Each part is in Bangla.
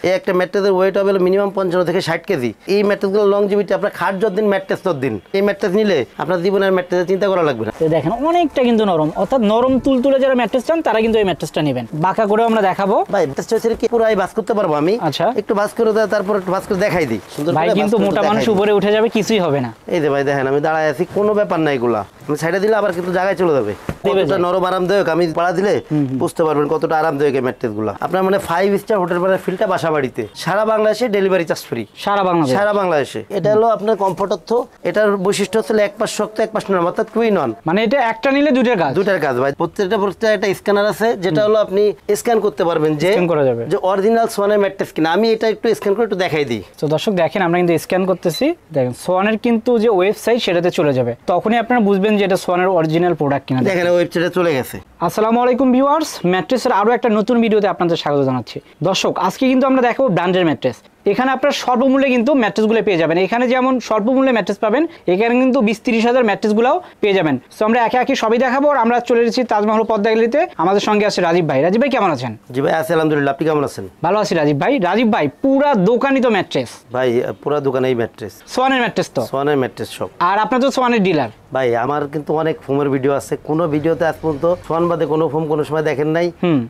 এই একটা ম্যাট্রেসের ওয়েট হবে মিনিমাম 55 থেকে 60 কেজি। এই ম্যাট্রেসগুলো লংজিভিটি আপনার খাট যতদিন ম্যাট্রেস ততদিন। এই ম্যাট্রেস নিলে আপনার জীবনের ম্যাট্রেসের চিন্তা করা লাগবে না। দেখেন অনেকটা কিন্তু নরম, অর্থাৎ নরম তুলতুলে যারা ম্যাট্রেস চান তারা কিন্তু এই ম্যাট্রেসটা নেবেন। বাঁকা করেও আমরা দেখাবো ভাই। ম্যাট্রেসটা হচ্ছে কি পুরাই ভাঁজ করতে পারবো আমি। আচ্ছা, একটু ভাঁজ করে দেয়, তারপর একটু ভাঁজ করে দেখাই দিই। সুন্দর ভাই কিন্তু মোটা মানুষ উপরে উঠে যাবে, কিছুই হবে না। এই যে ভাই দেখেন আমি দাঁড়ায় আছি, কোনো ব্যাপার নাই। এগুলা আমি সাইডে দিলে আবার কিন্তু জায়গায় চলে যাবে। কতটা নরম আরামদায়ক আমি পাড়া দিলে বুঝতে পারবেন কতটা আরামদায়ক এই ম্যাট্রেস গুলা। আপনার মানে 5 স্টার হোটেল মানে ফিলটা বাসা বাড়িতে সারা বাংলাদেশে ডেলিভারি চার্জ ফ্রি। সারা বাংলাদেশে। এটা হলো আপনার কমফোর্ট। এটার বৈশিষ্ট্য হচ্ছে এক পাশ শক্ত এক পাশ নরম, অর্থাৎ টুইন অন। মানে এটা একটা নিলে দুইটার কাজ ভাই। প্রত্যেকটা একটা স্ক্যানার আছে, যেটা হলো আপনি স্ক্যান করতে পারবেন যে অরিজিনাল সোয়ানের ম্যাট্রেস কিনা। আমি এটা একটু স্ক্যান করে একটু দেখাই দিই। তো দর্শক দেখেন আমরা কিন্তু স্ক্যান করতেছি। দেখেন সোয়ানের কিন্তু যে ওয়েবসাইট সেটাতে চলে যাবে, তখনই আপনারা বুঝবেন যে এটা সোয়ানের অরিজিনাল প্রোডাক্ট কিনা। দেখেন ওয়েবসাইটে চলে গেছে। আসসালামু আলাইকুম ভিউয়ার্স, ম্যাট্রেসের আরো একটা নতুন ভিডিওতে আপনাদের স্বাগত জানাচ্ছি। দর্শক আজকে কিন্তু আমরা দেখাবো ব্র্যান্ডের ম্যাট্রেস। এখানে আপনার স্বল্পমূল্যে কিন্তু ম্যাট্রেসগুলো পেয়ে যাবেন। এখানে যেমন স্বল্পমূল্যে ম্যাট্রেস পাবেন, এখানে কিন্তু 20-30 হাজার ম্যাট্রেসগুলোও পেয়ে যাবেন। তো আমরা একে একে সবই দেখাবো। আর আমরা চলে এসেছি তাজমহল পদ্মা গ্যালারিতে। আমাদের সঙ্গে আছে রাজীব ভাই। রাজীব ভাই কেমন আছেন? জি ভাই আছি আলহামদুলিল্লাহ, আপনি কেমন আছেন? ভালো আছি রাজীব ভাই। রাজীব ভাই পুরা দোকানই তো ম্যাট্রেস ভাই, পুরা দোকানেই ম্যাট্রেস। সোয়ানের ম্যাট্রেস তো? সোয়ানের ম্যাট্রেস সব। আর আপনার তো সোয়ানের ডিলার। ভাই আমার কিন্তু অনেক ফোমের ভিডিও আছে, কোনো ভিডিওতে আজ পর্যন্ত সোয়ান বাদে কোনো ফোম কোনো সময় দেখেন নাই।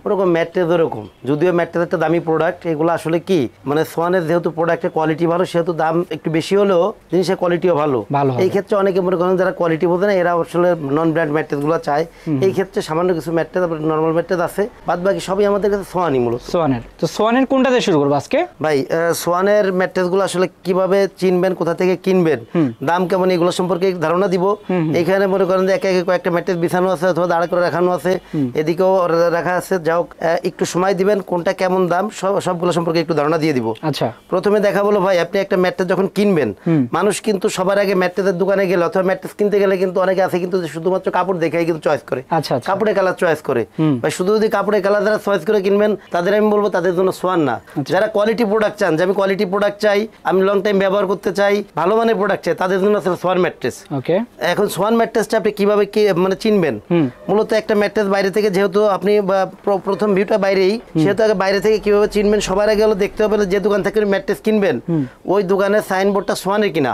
ওরকম ম্যাট্রেস ওরকম, যদিও ম্যাট্রেস একটা দামি প্রোডাক্ট। এগুলো আসলে কি মানে সোয়ানের যেহেতু প্রোডাক্টের কোয়ালিটি ভালো, সেহেতু দাম একটু বেশি হলেও জিনিসের কোয়ালিটিও ভালো। এই ক্ষেত্রে অনেকে মনে করেন যারা কোয়ালিটি বোঝে না, এরা আসলে নন ব্র্যান্ড ম্যাট্রেস গুলো চায়। এই ক্ষেত্রে সামান্য কিছু ম্যাট্রেস, নর্মাল ম্যাট্রেস আছে, বাদ বাকি সবই আমাদের কাছে সোয়ানই মূলত। সোয়ানের তো সোয়ানের কোনটাতে শুরু করবো আজকে? ভাই সোয়ানের ম্যাট্রেস গুলো আসলে কিভাবে চিনবেন, কোথা থেকে কিনবেন, দাম কেমন, এগুলো সম্পর্কে ধারণা দিব। এখানে মনে করেন যে একে একে কয়েকটা ম্যাট্রেস বিছানো আছে অথবা দাঁড়া করে রাখানো আছে, এদিকেও রাখা আছে। যাও একটু সময় দিবেন, কোনটা কেমন দাম সবগুলো সম্পর্কে একটু ধারণা দিয়ে দিব। আচ্ছা, প্রথমে দেখা বলো ভাই, আপনি একটা ম্যাট্রেস যখন কিনবেন, মানুষ কিন্তু সবার আগে ম্যাট্রেসের দোকানে গেলে অথবা ম্যাট্রেস কিনতে গেলে কিন্তু অনেকে আছে কিন্তু শুধুমাত্র কাপড় দেখেই কিন্তু চয়েস করে। আচ্ছা, কাপড়ের কালার চয়েস করে। ভাই শুধু যদি কাপড়ের কালার যারা চয়েস করে কিনবেন, তাদের আমি বলবো তাদের জন্য সোয়ান না। যারা কোয়ালিটি প্রোডাক্ট চান, যে আমি কোয়ালিটি প্রোডাক্ট চাই, আমি লং টাইম ব্যবহার করতে চাই, ভালো মানের প্রোডাক্ট চাই, তাদের জন্য আছে সোয়ান ম্যাট্রেস। ওকে, এখন সোয়ান ম্যাট্রেসটা আপনি কিভাবে মানে চিনবেন? মূলত একটা ম্যাট্রেস বাইরে থেকে, যেহেতু আপনি প্রথম ভিউটা বাইরেই, সেহেতু আগে বাইরে থেকে কিভাবে চিনবেন, সবার আগে হলো দেখতে হবে যে দোকান থেকে ম্যাট্রেস কিনবেন ওই দোকানের সাইনবোর্ডটা সোয়ানের কিনা।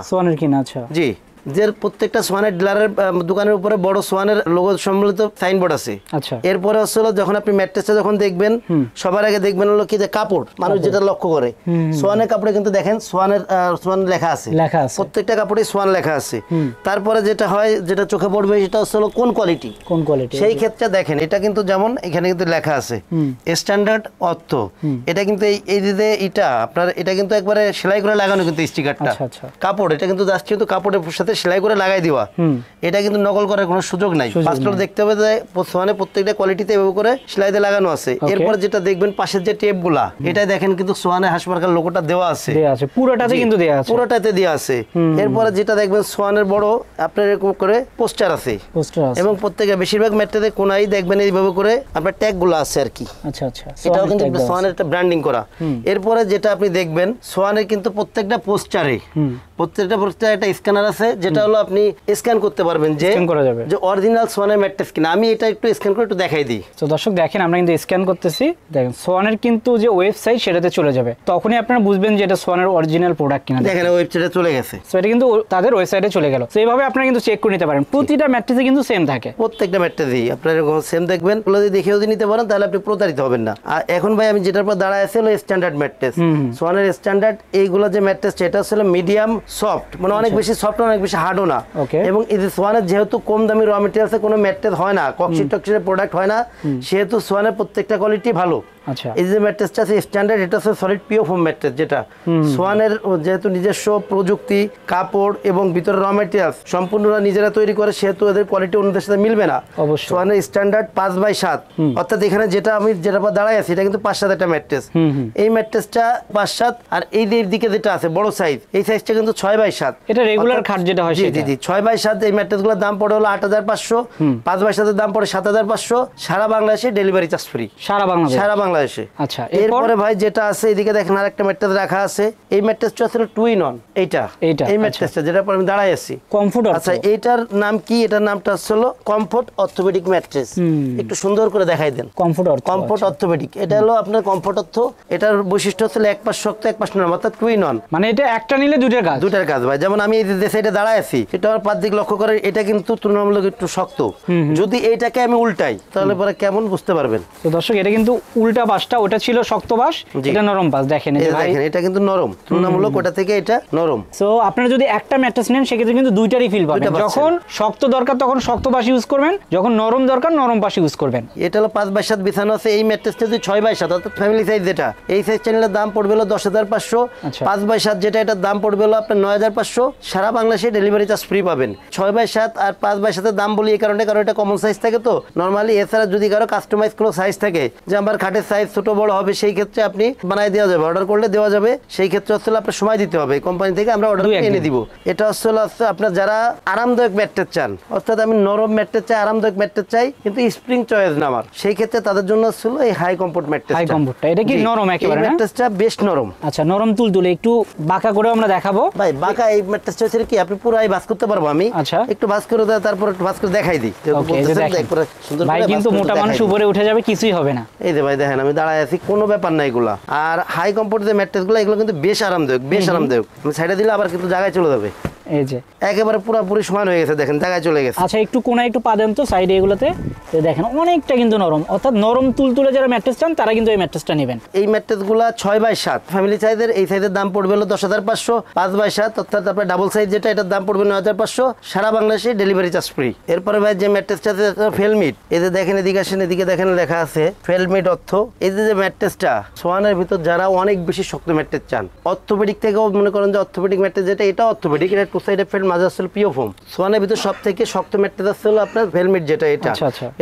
আচ্ছা জি, যে প্রত্যেকটা সোয়ানের ডিলারের দোকানের উপরে বড় সোয়ানের লোগো সম্বলিত সাইনবোর্ড আছে। আচ্ছা, এরপরে হচ্ছে যখন আপনি ম্যাট্রেসটা যখন দেখবেন, সবার আগে দেখবেন হলো কি যে কাপড়। মানুষ যেটা লক্ষ্য করে সোয়ানের কাপড়ে কিন্তু দেখেন সোয়ান লেখা আছে, প্রত্যেকটা কাপড়ে সোয়ান লেখা আছে। তারপরে যেটা হয়, যেটা চোখে পড়বে, সেটা হচ্ছে কোন কোয়ালিটি। সেই ক্ষেত্রে দেখেন এটা কিন্তু যেমন এখানে কিন্তু লেখা আছে স্ট্যান্ডার্ড অর্থ। এটা কিন্তু এই যে এটা আপনার, এটা কিন্তু একবারে সেলাই করে লাগানো কিন্তু স্টিকারটা। কাপড় এটা কিন্তু জাস্ট কিন্তু কাপড়ের সাথে সেলাই করে লাগাই দিবা। এটা কিন্তু নকল করার কোনো সুযোগ নাই। বাস্তবে দেখতে হবে যে সোয়ানে প্রত্যেকটা কোয়ালিটিতে এভাবে করে সেলাই দিয়ে লাগানো আছে। এরপর যেটা দেখবেন পাশের যে টেপ গুলা, এটা দেখেন কিন্তু সোয়ানে হাসপাতাল লোগোটা দেওয়া আছে, পুরোটাতে কিন্তু দেওয়া আছে, পুরোটাতে দেওয়া আছে। এরপরে যেটা দেখবেন সোয়ানের বড় আপনার এরকম করে পোস্টার আছে, এবং প্রত্যেকটা বেশিরভাগ ম্যাট্রেসে কোনায় দেখবেন এইভাবে করে আপনার ট্যাগ গুলো আছে আর কি। আচ্ছা আচ্ছা, এটাও কিন্তু সোয়ানের একটা ব্র্যান্ডিং করা। এরপরে যেটা আপনি দেখবেন সোয়ানের কিন্তু প্রত্যেকটা পোস্টারে একটা স্ক্যানার আছে, যেটা হলো আপনি স্ক্যান করতে পারবেন যে অরিজিনাল সোয়ানের ম্যাট্রেস কিনা। আমি এটা একটু স্ক্যান করে একটু দেখাই দিই। তো দর্শক দেখেন আমরা কিন্তু স্ক্যান করতেছি। দেখেন সোয়ানের কিন্তু যে ওয়েবসাইট সেটাতে চলে যাবে, তখনই আপনারা বুঝবেন যে এটা সোয়ানের অরিজিনাল প্রোডাক্ট কিনা। দেখেন ওয়েবসাইটে চলে গেছে, সো এটা কিন্তু তাদের ওয়েবসাইটে চলে গেল। তো এইভাবে আপনারা কিন্তু চেক করে নিতে পারেন। প্রতিটা ম্যাট্রেসে কিন্তু সেম থাকে, প্রত্যেকটা ম্যাট্রেসই আপনারা সেম দেখবেন। যদি দেখেও যদি নিতে পারেন তাহলে আপনি প্রতারিত হবেন না। আর এখন ভাই আমি যেটার পর দাঁড়ায় আছে হলো স্ট্যান্ডার্ড ম্যাট্রেস। সোয়ানের স্ট্যান্ডার্ড এইগুলো যে ম্যাট্রেস, এটা হচ্ছে মিডিয়াম সফট, মানে অনেক বেশি সফট, অনেক বেশি হার্ডও না। এবং এই যে সোয়ানের যেহেতু কম দামি র মেটেরিয়ালসে কোনো ম্যাট্রেস হয় না, কক্সিড টক্সিডের প্রোডাক্ট হয় না, সেহেতু সোয়ানের প্রত্যেকটা কোয়ালিটি ভালো। এই যে ম্যাট্রেসটা আছে স্ট্যান্ডার্ড, এটা হচ্ছে সলিড পিও ফোম ম্যাট্রেস, যেটা সোয়ানের যেহেতু নিজস্ব প্রযুক্তি, কাপড় এবং ভিতরে র মেটেরিয়ালস সম্পূর্ণরা নিজেরা তৈরি করে, সেহেতু এদের কোয়ালিটি অন্যদের সাথে মিলবে না। সোয়ানের স্ট্যান্ডার্ড 5/7, অর্থাৎ এখানে যেটা আমি যেটা দাঁড়ায় আছি এটা কিন্তু 5/7 একটা ম্যাট্রেস। এই ম্যাট্রেসটা 5/7, আর এই দিকে যেটা আছে বড় সাইজ, এই সাইজটা কিন্তু 6/7। এটা রেগুলার খাট যেটা হয় সেটা। জি 6/7। এই ম্যাট্রেসগুলোর দাম পড়ে হলো 8500, 5/7 এর দাম পড়ে 7500। সারা বাংলাদেশে ডেলিভারি চার্জ ফ্রি। সারা বাংলাদেশ বাংলাদেশে। আচ্ছা, এরপরে ভাই যেটা আছে এদিকে দেখেন আরেকটা ম্যাট্রেস রাখা আছে। এই ম্যাট্রেসটা আসলে টু ইন ওয়ান। এই ম্যাট্রেসটা যেটা পর আমি দাঁড়াই আছি কমফোর্ট। আচ্ছা এটার নাম কি? এটার নামটা হলো কমফোর্ট অর্থোপেডিক ম্যাট্রেস। একটু সুন্দর করে দেখাই দেন। কমফোর্ট অর্থোপেডিক, এটা হলো আপনার কমফোর্ট অর্থ। এটার বৈশিষ্ট্য হচ্ছে এক পাশ শক্ত এক পাশ নরম, অর্থাৎ টু ইন ওয়ান। মানে এটা একটা নিলে দুটার কাজ ভাই। যেমন আমি এই যে সাইডে দাঁড়ায় আছি, এটা আমার পাঁচ দিক লক্ষ্য করে, এটা কিন্তু তুলনামূলক একটু শক্ত। যদি এইটাকে আমি উল্টাই তাহলে পরে কেমন বুঝতে পারবেন। তো দর্শক এটা কিন্তু উল্টা পাশটা, ওটা ছিল শক্ত পাশ, এটা নরম পাশ। দেখেন এটা কিন্তু নরম, তুলনামূলক ওটা থেকে এটা নরম। সো আপনারা যদি একটা ম্যাট্রেস নেন সেক্ষেত্রে কিন্তু দুইটারই ফিল পাবেন। যখন শক্ত দরকার তখন শক্ত পাশ ইউজ করবেন, যখন নরম দরকার নরম পাশ ইউজ করবেন। এটা হলো 5x7 বিছানো আছে। এই ম্যাট্রেসটা যদি 6x7 অর্থাৎ ফ্যামিলি সাইজ, যেটা এই সাইজ চ্যানেলের দাম পড়বে হলো 10,500। 5x7 যেটা এটার দাম পড়বে হলো আপনার 9,500। সারা বাংলাদেশে ডেলিভারি চার্জ ফ্রি পাবেন। 6x7 আর 5x7 এর দাম বলি এই কারণে, কারণ এটা কমন সাইজ থাকে তো নরমালি। এছাড়া যদি কারো কাস্টমাইজ কোনো সাইজ থাকে যে আমার খাটের সাইজ ছোট বড় হবে, সেই ক্ষেত্রে আপনি বানাই দেওয়া যাবে, অর্ডার করলে দেওয়া যাবে। সেই ক্ষেত্রে আসলে আপনার সময় দিতে হবে, কোম্পানি থেকে আমরা অর্ডার এনে দিব। এটা আসলে আপনার যারা আরামদায়ক ম্যাট্রেস চান, অর্থাৎ আমি নরম ম্যাট্রেস চাই, আরামদায়ক ম্যাট্রেস চাই, কিন্তু স্প্রিং চয়েস না আমার, সেই ক্ষেত্রে তাদের জন্য আসলে এই হাই কমফোর্ট ম্যাট্রেস। হাই কমফোর্টটা এটা কি নরম একেবারে? ম্যাট্রেসটা বেশ নরম। আচ্ছা, নরম তুলতুলে একটু বাঁকা করে আমরা দেখাবো ভাই। বাঁকা এই ম্যাট্রেসটা হচ্ছে কি আপনি পুরাই ভাঁজ করতে পারবো আমি। আচ্ছা, একটু ভাঁজ করে দেয়, তারপর একটু ভাঁজ করে দেখাই দিই। ভাই কিন্তু মোটা মানুষ উপরে উঠে যাবে, কিছুই হবে না। এই যে ভাই দেখেন আমি দাঁড়ায় আছি, কোনো ব্যাপার না এগুলা। আর হাই কমফোর্ট যে ম্যাট্রেসগুলো এগুলো কিন্তু বেশ আরামদায়ক, বেশ আরামদায়ক। আমি সাইডে দিলে আবার কিন্তু জায়গায় চলে যাবে। এই যে একেবারে পুরোপুরি সমান হয়ে গেছে, দেখেন জায়গায় চলে গেছে। আচ্ছা, একটু কোণায় একটু পা দেন তো সাইডে এগুলোতে, দেখেন অনেকটা কিন্তু নরম। অর্থাৎ নরম তুলতুলে যারা ম্যাট্রেস চান তারা কিন্তু এই ম্যাট্রেসটা নেবেন। এই ম্যাট্রেসগুলো 6x7 ফ্যামিলি সাইজের, এই সাইজের দাম পড়বে হলো 10,500। 5x7 অর্থাৎ আপনার ডাবল সাইজ যেটা, এটার দাম পড়বে 9,500। সারা বাংলাদেশে ডেলিভারি চার্জ ফ্রি। এরপরে ভাই যে ম্যাট্রেসটা আছে ফেলমিট। এই যে দেখেন এদিকে আসেন, এদিকে দেখেন লেখা আছে ফেলমিট অর্থ। এই যে ম্যাট্রেসটা সোয়ানের ভিতর যারা অনেক বেশি শক্ত ম্যাট্রেস চান, অর্থোপেডিক থেকেও মনে করেন যে অর্থোপেডিক ম্যাট্রেস যেটা, এটা অর্থোপেডিক, এটা টু সাইডে ফেল, মাঝে আসলে পিওফোম। সোয়ানের ভিতর সব থেকে শক্ত ম্যাট্রেস আছে হলো আপনার ফেলমিট যেটা, এটা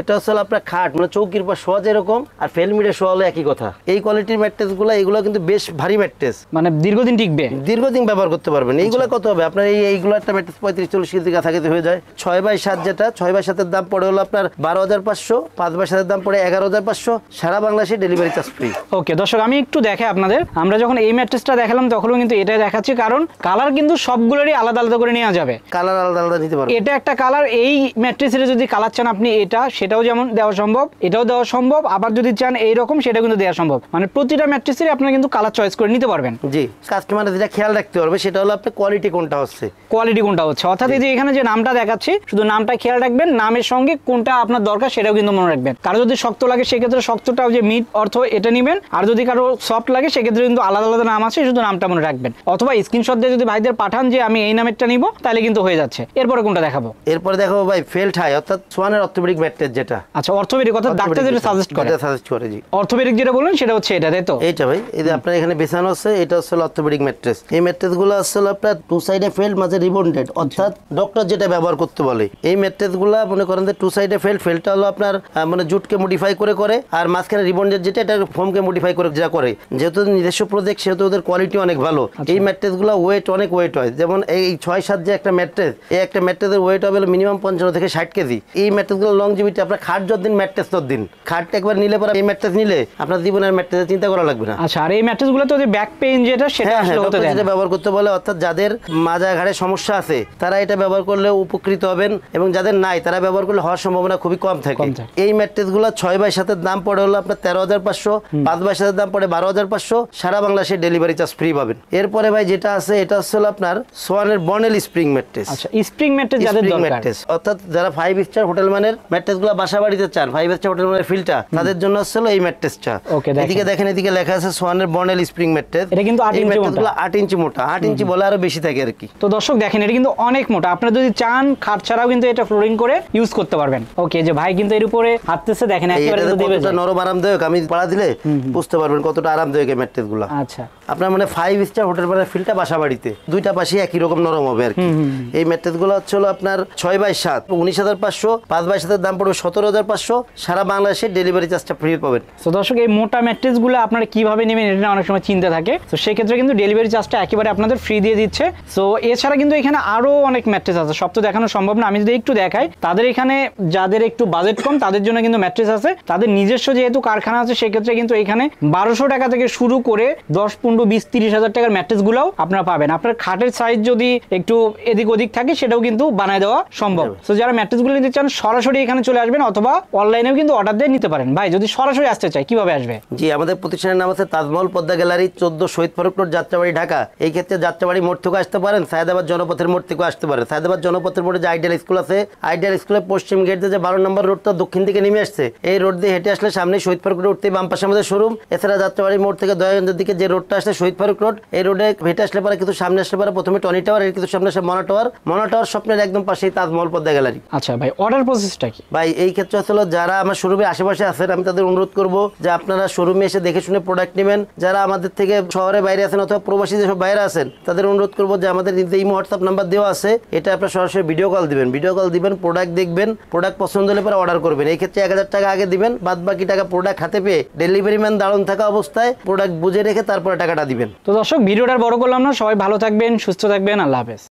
এটা হচ্ছে আপনার খাট মানে চৌকির পর শোয়া যেরকম, আর ফেলমিটে শোয়া হলো একই কথা। এই কোয়ালিটির ম্যাট্রেস গুলো, এগুলো কিন্তু বেশ ভারী ম্যাট্রেস, মানে দীর্ঘদিন টিকবে, দীর্ঘদিন ব্যবহার করতে পারবেন। এইগুলো কত হবে আপনার, এইগুলো একটা ম্যাট্রেস 35-40 কেজি কাছাকাছি হয়ে যায়। 6x7 যেটা, 6x7 এর দাম পড়ে হলো আপনার 12,500। 5x7 এর দাম পড়ে 11,500। সারা বাংলাদেশে ডেলিভারি চার্জ ফ্রি। ওকে দর্শক, আমি একটু দেখাই আপনাদের। আমরা যখন এই ম্যাট্রেসটা দেখালাম তখনও কিন্তু এটাই দেখাচ্ছি, কারণ কালার কিন্তু সবগুলোরই আলাদা আলাদা করে নেওয়া যাবে। কালার আলাদা আলাদা নিতে পারবেন। এটা একটা কালার, এই ম্যাট্রেসের যদি কালার চান আপনি এটা, সেটাও যেমন দেওয়া সম্ভব, এটাও দেওয়া সম্ভব। আবার যদি চান এইরকম, সেটা কিন্তু দেওয়া সম্ভব। মানে প্রতিটা ম্যাট্রেসেরই আপনারা কিন্তু কালার চয়েস করে নিতে পারবেন। জি, কাস্টমার যেটা খেয়াল রাখতে পারবে সেটা হলো আপনার কোয়ালিটি কোনটা হচ্ছে, অর্থাৎ এই যে এখানে যে নামটা দেখাচ্ছি, শুধু নামটা খেয়াল রাখবেন, নামের সঙ্গে কোনটা আপনার দরকার সেটাও কিন্তু মনে রাখবেন। কারো যদি শক্ত লাগে সেক্ষেত্রে শক্তটাও যে মিড অর্থ এটা নেবেন, আর যদি কারো সফট লাগে সেক্ষেত্রে কিন্তু আলাদা আলাদা নাম আছে, শুধু নামটা মনে রাখবেন। অথবা স্ক্রিনশট দিয়ে যদি ভাইদের পাঠান যে আমি এই নামেরটা নিব, তাহলে কিন্তু হয়ে যাচ্ছে। এরপরে কোনটা দেখাবো? এরপরে দেখাবো ভাই ফেল্ট হাই, অর্থাৎ সোয়ানের অর্থোপেডিক ম্যাট্রেস যেটা। আচ্ছা, অর্থোপেডিক অর্থাৎ ডাক্তার যেটা সাজেস্ট করে জি। অর্থোপেডিক যেটা বললেন সেটা হচ্ছে এটা, তাই তো? এইটা ভাই, এই যে আপনার এখানে বেছানো আছে, এটা হচ্ছে অর্থোপেডিক ম্যাট্রেস। এই ম্যাট্রেসগুলো আসলে আপনার টু সাইডে ফেল্ট, মাঝে রিবন্ডেড, অর্থাৎ ডক্টর যেটা ব্যবহার করতে বলে। এই ম্যাট্রেসগুলো মনে করেন যে টু সাইডে ফেল্টটা হলো আপনার মানে জুটকে মডিফাই করে, আর মাঝখানে রিবন্ডেড যেটা, এটা ফোমকে মডিফাই করে যা করে। যেহেতু নিজস্ব প্রজেক্ট, সেহেতু ওদের কোয়ালিটি অনেক ভালো। এই ম্যাট্রেসগুলো অনেক ওয়েট হয়। যেমন এই 6-7 যে একটা ম্যাট্রেস, এই একটা ম্যাট্রেসের ওয়েট হবে মিনিমাম 55 থেকে 60 কেজি। এই ম্যাট্রেসগুলো লংজিভিটি, আপনার খাট যতদিন ম্যাট্রেস ততদিন। খাটটা একবার নিলে পরে, এই ম্যাট্রেস নিলে আপনার জীবনের ম্যাট্রেসের চিন্তা করা লাগবে না। আচ্ছা, আর এই ম্যাট্রেসগুলো তো যে ব্যাক পেইন যেটা, সেটা আসলে হতে দেয় না। এটা ব্যবহার করতে বলে, অর্থাৎ যাদের মাজা ঘাড়ে সমস্যা আছে তারা এটা ব্যবহার করলে উপকৃত হবেন, এবং যাদের নাই তারা ব্যবহার করলে হওয়ার সম্ভাবনা খুবই কম থাকে। এই ম্যাট্রেসগুলো 6x7 এর দাম পড়ে হলো আপনার 13,500। 5x7 এর দাম পড়ে 12,500। সারা বাংলাদেশে ডেলিভারি চার্জ ফ্রি পাবেন। এরপরে ভাই যেটা আছে, এটা হচ্ছে আপনার সোয়ানের বনেল স্প্রিং ম্যাট্রেস। আচ্ছা, স্প্রিং ম্যাট্রেস যাদের দরকার, অর্থাৎ যারা 5 স্টার হোটেল মানের ম্যাট্রেসগুলো বাসা বাড়িতে চান, 5 স্টার হোটেল মানের ফিলটা, তাদের জন্য হচ্ছে এই ম্যাট্রেসটা। এদিকে দেখেন, এদিকে লেখা আছে সোয়ানের বনেল স্প্রিং ম্যাট্রেস। এটা কিন্তু 8 ইঞ্চি মোটা, 8 ইঞ্চি মোটা, 8 ইঞ্চি বলে আরো বেশি থাকে আর কি। তো দর্শক দেখেন, এটা কিন্তু অনেক মোটা। আপনারা যদি চান খাট ছাড়াও কিন্তু এটা ফ্লোরিং করে ইউজ করতে পারবেন। ওকে, যে ভাই কিন্তু এর উপরে হাঁটতেছে, দেখেন একেবারে কতটা নরম আরামদায়ক, আমি পাড়া দিলে বুঝতে পারবেন কতটা আরামদায়ক এই ম্যাট্রেসগুলো। আচ্ছা, আপনার মানে 5 স্টার হোটেল বানার ফিলটা বাসা বাড়িতে দুইটা পাশে একই রকম নরম হবে আর কি। এই ম্যাট্রেস গুলো হচ্ছে হলো আপনার 6x7 19,500, 5x7 দাম পড়বে 17,500। সারা বাংলাদেশে ডেলিভারি চার্জটা ফ্রি পাবেন। তো দর্শক এই মোটা ম্যাট্রেস গুলো আপনারা কিভাবে নেবেন এটা অনেক সময় চিন্তা থাকে, তো সেক্ষেত্রে কিন্তু ডেলিভারি চার্জটা একেবারে আপনাদের ফ্রি দিয়ে দিচ্ছে। সো এছাড়া কিন্তু এখানে আরো অনেক ম্যাট্রেস আছে, সব তো দেখানো সম্ভব না, আমি যদি একটু দেখাই তাদের এখানে যাদের একটু বাজেট কম তাদের জন্য কিন্তু ম্যাট্রেস আছে, তাদের নিজস্ব যেহেতু কারখানা আছে সেক্ষেত্রে কিন্তু এখানে 1200 টাকা থেকে শুরু করে 10, 15, 20, 30 হাজার টাকার ম্যাট্রেস গুলাও আপনারা পাবেন। আপনার খাটের সাইজ যদি একটু এদিক ওদিক থাকে সেটাও কিন্তু বানায় দেওয়া সম্ভব। তো যারা ম্যাট্রেস গুলো নিতে চান সরাসরি এখানে চলে আসবেন, অথবা অনলাইনেও কিন্তু অর্ডার দিয়ে নিতে পারেন। ভাই যদি সরাসরি আসতে চাই কিভাবে আসবে? জি, আমাদের প্রতিষ্ঠানের নাম আছে তাজমহল পদ্মা গ্যালারি, 14 শহীদ ফারুক রোড, যাত্রাবাড়ি, ঢাকা। এই ক্ষেত্রে যাত্রাবাড়ি মোড় থেকে আসতে পারেন, সায়দাবাদ জনপথের মোড় থেকে আসতে পারেন। সায়দাবাদ জনপথের মোড়ে যে আইডিয়াল স্কুল আছে, আইডিয়াল স্কুলের পশ্চিম গেট দিয়ে যে 12 নম্বর রোডটা দক্ষিণ দিকে নেমে আসছে, এই রোড দিয়ে হেঁটে আসলে সামনে শহীদ ফারুক রোড থেকে বাম পাশে আমাদের শোরুম। এছাড়া যাত্রাবাড়ি মোড় থেকে দয়াগঞ্জের দিকে যে রোডটা আসছে শহীদ ফারুক রোড, এই রোডে হেঁটে আসলে পরে কিন্তু সামনে আসলে পরে প্রথমে টনি টাওয়ার, এর কিন্তু সামনে আসে মনা টাওয়ার। মনা টাওয়ার স্বপ্নের একদম পাশেই তাজমহল পদ্মা গ্যালারি। আচ্ছা ভাই, অর্ডার প্রসেসটা কি? ভাই এই ক্ষেত্রে আসলে যারা আমার শোরুমের আশেপাশে আছেন আমি তাদের অনুরোধ করব যে আপনারা শোরুমে এসে দেখে শুনে প্রোডাক্ট নেবেন। যারা আমাদের থেকে শহরে বাইরে আছেন অথবা প্রবাসী যেসব বাইরে আছেন তাদের অনুরোধ করব যে আমাদের ইমো হোয়াটসঅ্যাপ নাম্বার দেওয়া আছে, এটা আপনারা সরাসরি ভিডিও কল দিবেন, প্রোডাক্ট দেখবেন, প্রোডাক্ট পছন্দ হলে পরে অর্ডার করবেন। এই ক্ষেত্রে 1000 টাকা আগে দিবেন, বাদ বাকি টাকা প্রোডাক্ট হাতে পেয়ে ডেলিভারি ম্যান দাঁড়ানো থাকা অবস্থায় প্রোডাক্ট বুঝে রেখে তারপরে টাকাটা দিবেন। তো দর্শক ভিডিওটা বড় করলাম না, সবাই ভালো থাকবেন, সুস্থ থাকবেন, আল্লাহ হাফেজ।